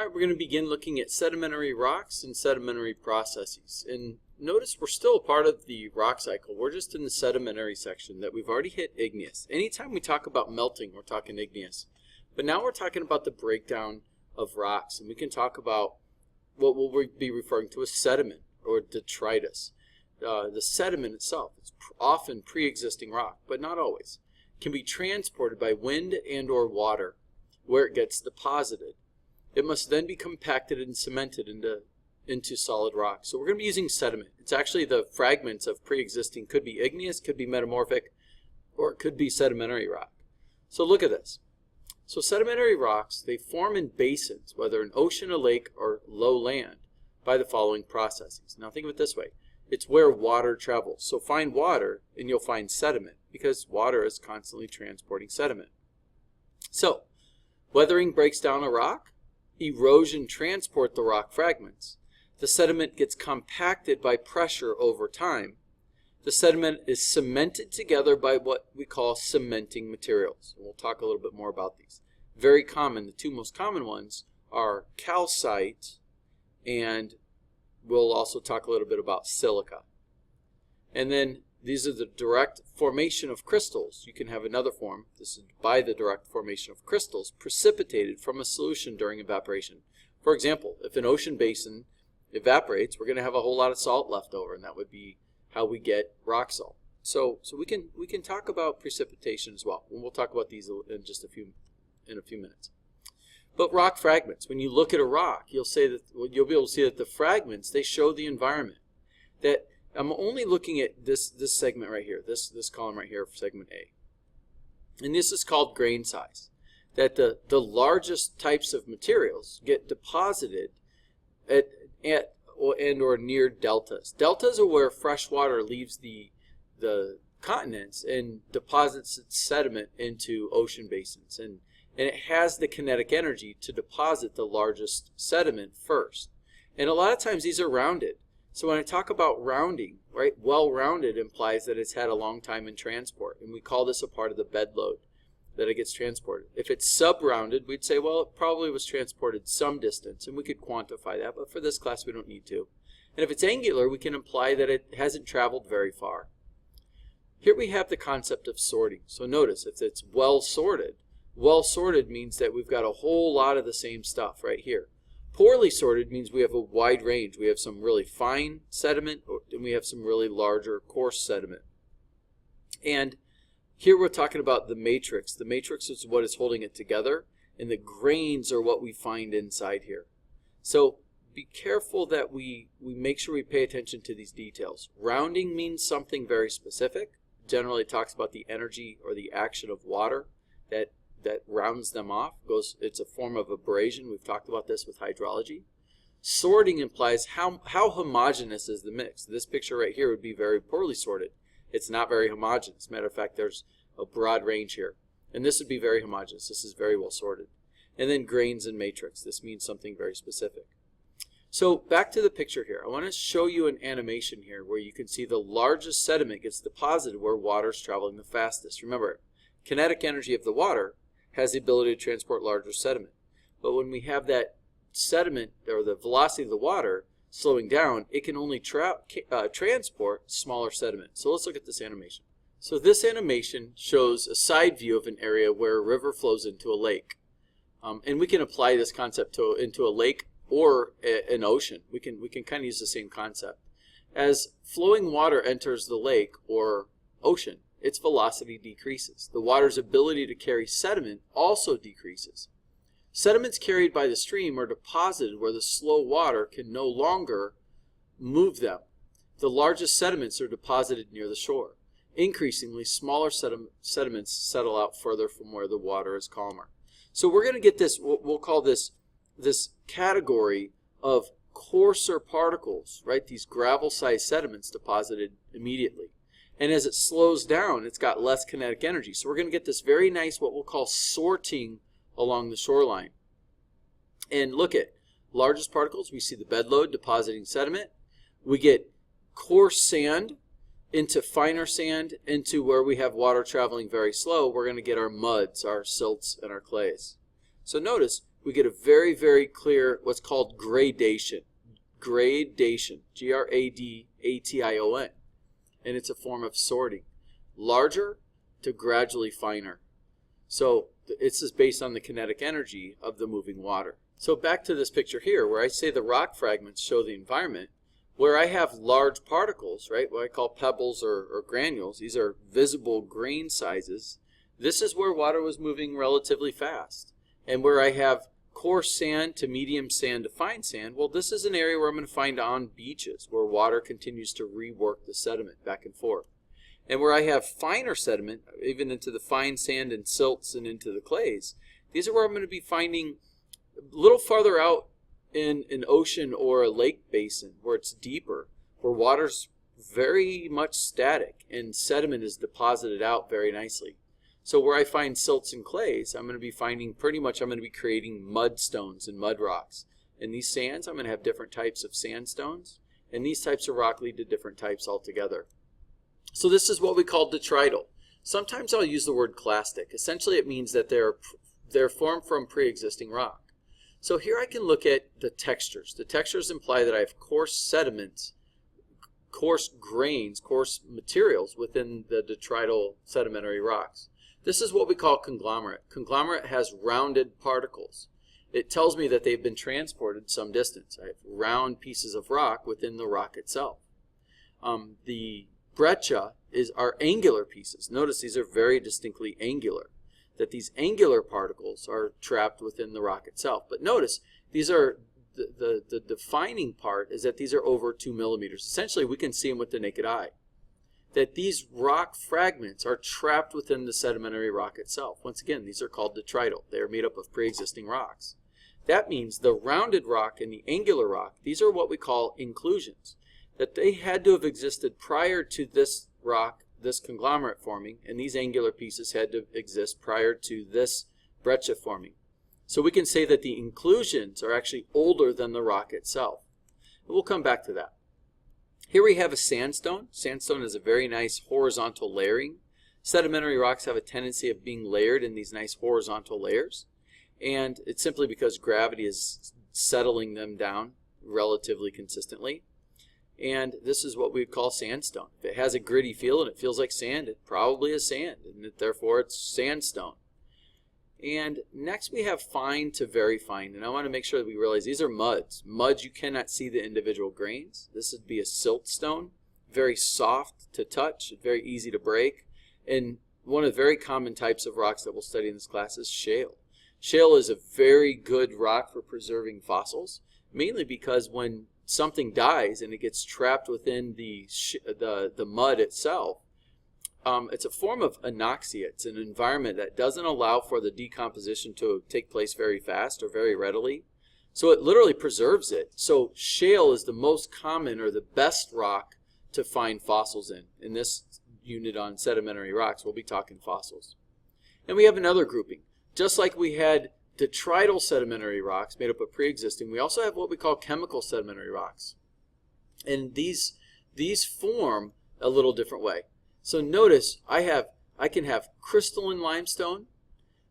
Alright, we're going to begin looking at sedimentary rocks and sedimentary processes. And notice we're still a part of the rock cycle. We're just in the sedimentary section that we've already hit igneous. Anytime we talk about melting, we're talking igneous. But now we're talking about the breakdown of rocks. And we can talk about what we'll be referring to as sediment or detritus. The sediment itself is often pre-existing rock, but not always. It can be transported by wind and or water where it gets deposited. It must then be compacted and cemented into solid rock. So we're going to be using sediment. It's actually the fragments of pre-existing, could be igneous, could be metamorphic, or it could be sedimentary rock. So look at this. So sedimentary rocks, they form in basins, whether an ocean, a lake, or low land, by the following processes. Now think of it this way. It's where water travels. So find water and you'll find sediment, because water is constantly transporting sediment. So weathering breaks down a rock. Erosion transport the rock fragments. The sediment gets compacted by pressure over time. The sediment is cemented together by what we call cementing materials. We'll talk a little bit more about these. Very common, the two most common ones are calcite, and we'll also talk a little bit about silica. And then these are the direct formation of crystals. You can have another form. This is by the direct formation of crystals precipitated from a solution during evaporation. For example, if an ocean basin evaporates, we're going to have a whole lot of salt left over, and that would be how we get rock salt. So we can talk about precipitation as well, and we'll talk about these in just a few minutes. But rock fragments, when you look at a rock, you'll be able to see that the fragments, they show the environment. That I'm only looking at this segment right here, this column right here for segment A. And this is called grain size. That the largest types of materials get deposited at or near deltas. Deltas are where fresh water leaves the continents and deposits its sediment into ocean basins. And it has the kinetic energy to deposit the largest sediment first. And a lot of times these are rounded. So when I talk about rounding, right, well-rounded implies that it's had a long time in transport. And we call this a part of the bed load, that it gets transported. If it's sub-rounded, we'd say, well, it probably was transported some distance, and we could quantify that. But for this class, we don't need to. And if it's angular, we can imply that it hasn't traveled very far. Here we have the concept of sorting. So notice, if it's well-sorted means that we've got a whole lot of the same stuff right here. Poorly sorted means we have a wide range. We have some really fine sediment, and we have some really larger, coarse sediment. And here we're talking about the matrix. The matrix is what is holding it together, and the grains are what we find inside here. So be careful that we make sure we pay attention to these details. Rounding means something very specific. Generally it talks about the energy or the action of water that rounds them off. It's a form of abrasion. We've talked about this with hydrology. Sorting implies how homogeneous is the mix. This picture right here would be very poorly sorted. It's not very homogeneous. Matter of fact, there's a broad range here. And this would be very homogeneous. This is very well sorted. And then grains and matrix. This means something very specific. So back to the picture here. I want to show you an animation here where you can see the largest sediment gets deposited where water is traveling the fastest. Remember, kinetic energy of the water has the ability to transport larger sediment. But when we have that sediment, or the velocity of the water, slowing down, it can only transport smaller sediment. So let's look at this animation. So this animation shows a side view of an area where a river flows into a lake. And we can apply this concept into a lake or an ocean. We can kind of use the same concept. As flowing water enters the lake or ocean, its velocity decreases. The water's ability to carry sediment also decreases. Sediments carried by the stream are deposited where the slow water can no longer move them. The largest sediments are deposited near the shore. Increasingly, smaller sediments settle out further from where the water is calmer. So we're going to get this, we'll call this category of coarser particles, right? These gravel-sized sediments deposited immediately. And as it slows down, it's got less kinetic energy. So we're going to get this very nice, what we'll call sorting along the shoreline. And look at largest particles. We see the bed load depositing sediment. We get coarse sand into finer sand, into where we have water traveling very slow. We're going to get our muds, our silts, and our clays. So notice we get a very, very clear what's called gradation. Gradation, Gradation, and it's a form of sorting. Larger to gradually finer. So this is based on the kinetic energy of the moving water. So back to this picture here where I say the rock fragments show the environment, where I have large particles, right, what I call pebbles or granules. These are visible grain sizes. This is where water was moving relatively fast. And where I have coarse sand to medium sand to fine sand, well, this is an area where I'm going to find on beaches where water continues to rework the sediment back and forth. And where I have finer sediment, even into the fine sand and silts and into the clays, these are where I'm going to be finding a little farther out in an ocean or a lake basin where it's deeper, where water's very much static and sediment is deposited out very nicely. So where I find silts and clays, I'm going to be finding I'm going to be creating mudstones and mud rocks. In these sands, I'm going to have different types of sandstones, and these types of rock lead to different types altogether. So this is what we call detrital. Sometimes I'll use the word clastic. Essentially it means that they're formed from pre-existing rock. So here I can look at the textures. The textures imply that I have coarse sediments, coarse grains, coarse materials within the detrital sedimentary rocks. This is what we call conglomerate. Conglomerate has rounded particles. It tells me that they've been transported some distance. I have round pieces of rock within the rock itself. The breccia are angular pieces. Notice these are very distinctly angular. That these angular particles are trapped within the rock itself. But notice these are the defining part is that these are over 2 millimeters. Essentially, we can see them with the naked eye. That these rock fragments are trapped within the sedimentary rock itself. Once again, these are called detrital. They are made up of pre-existing rocks. That means the rounded rock and the angular rock, these are what we call inclusions. That they had to have existed prior to this rock, this conglomerate forming, and these angular pieces had to exist prior to this breccia forming. So we can say that the inclusions are actually older than the rock itself. And we'll come back to that. Here we have a sandstone. Sandstone is a very nice horizontal layering. Sedimentary rocks have a tendency of being layered in these nice horizontal layers. And it's simply because gravity is settling them down relatively consistently. And this is what we would call sandstone. If it has a gritty feel and it feels like sand, it probably is sand, and therefore it's sandstone. And next we have fine to very fine, and I want to make sure that we realize these are muds. Muds, you cannot see the individual grains. This would be a siltstone, very soft to touch, very easy to break, and one of the very common types of rocks that we'll study in this class is shale. Shale is a very good rock for preserving fossils, mainly because when something dies and it gets trapped within the mud itself, it's a form of anoxia. It's an environment that doesn't allow for the decomposition to take place very fast or very readily. So it literally preserves it. So shale is the most common or the best rock to find fossils in. In this unit on sedimentary rocks, we'll be talking fossils. And we have another grouping. Just like we had detrital sedimentary rocks made up of pre-existing, we also have what we call chemical sedimentary rocks. And these form a little different way. So notice I can have crystalline limestone,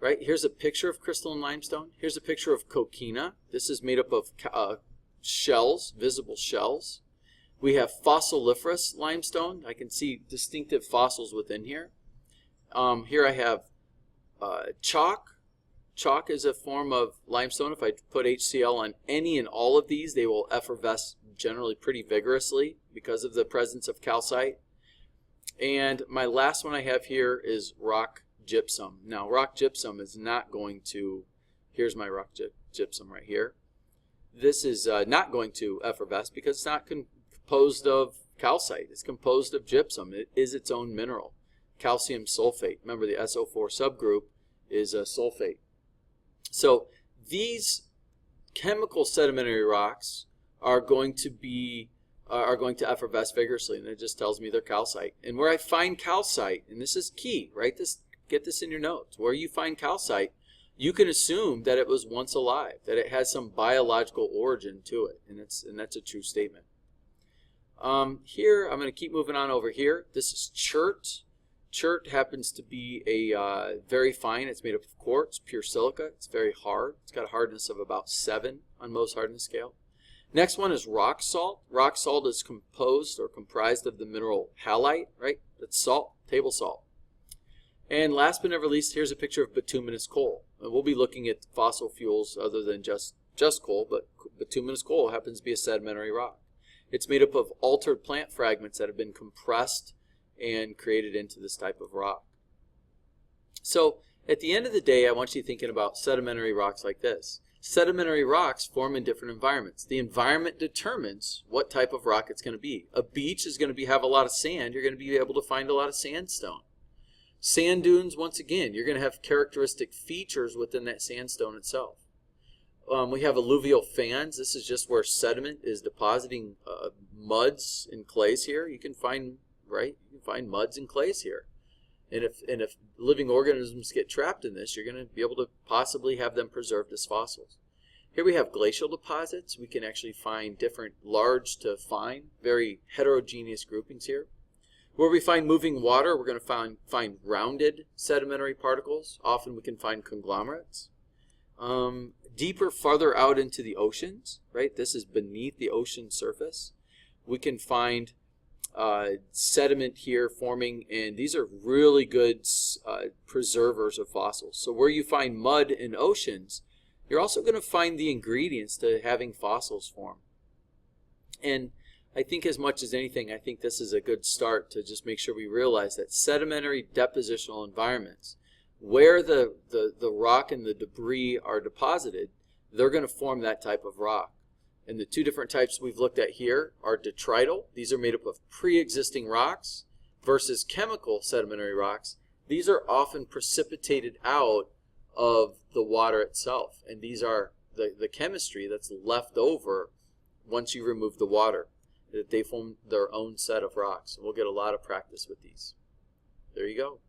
right? Here's a picture of crystalline limestone. Here's a picture of coquina. This is made up of shells, visible shells. We have fossiliferous limestone. I can see distinctive fossils within here. Here I have chalk. Chalk is a form of limestone. If I put HCl on any and all of these, they will effervesce generally pretty vigorously because of the presence of calcite. And my last one I have here is rock gypsum. Now, rock gypsum is not going to, here's my rock gypsum right here. This is not going to effervesce because it's not composed of calcite. It's composed of gypsum. It is its own mineral. Calcium sulfate. Remember, the SO4 subgroup is a sulfate. So these chemical sedimentary rocks are going to effervesce vigorously, and it just tells me they're calcite. And where I find calcite, and this is key, right? Get this in your notes. Where you find calcite, you can assume that it was once alive, that it has some biological origin to it, and that's a true statement. Here, I'm going to keep moving on over here. This is chert. Chert happens to be a very fine. It's made up of quartz, pure silica. It's very hard. It's got a hardness of about 7 on Mohs hardness scale. Next one is rock salt. Rock salt is composed or comprised of the mineral halite, right? That's salt, table salt. And last but never least, here's a picture of bituminous coal. And we'll be looking at fossil fuels other than just coal, but bituminous coal happens to be a sedimentary rock. It's made up of altered plant fragments that have been compressed and created into this type of rock. So at the end of the day, I want you thinking about sedimentary rocks like this. Sedimentary rocks form in different environments. The environment determines what type of rock it's going to be. A beach is going to have a lot of sand. You're going to be able to find a lot of sandstone. Sand dunes, once again, you're going to have characteristic features within that sandstone itself. We have alluvial fans. This is just where sediment is depositing muds and clays here. You can find, right? You can find muds and clays here. And if living organisms get trapped in this, you're going to be able to possibly have them preserved as fossils. Here we have glacial deposits. We can actually find different large to fine, very heterogeneous groupings here. Where we find moving water, we're going to find rounded sedimentary particles. Often we can find conglomerates. Deeper, farther out into the oceans, right? This is beneath the ocean surface. We can find sediment here forming, and these are really good preservers of fossils. So where you find mud in oceans, you're also going to find the ingredients to having fossils form. And I think as much as anything, I think this is a good start to just make sure we realize that sedimentary depositional environments, where the rock and the debris are deposited, they're going to form that type of rock. And the two different types we've looked at here are detrital. These are made up of pre-existing rocks versus chemical sedimentary rocks. These are often precipitated out of the water itself. And these are the chemistry that's left over once you remove the water. That they form their own set of rocks. And we'll get a lot of practice with these. There you go.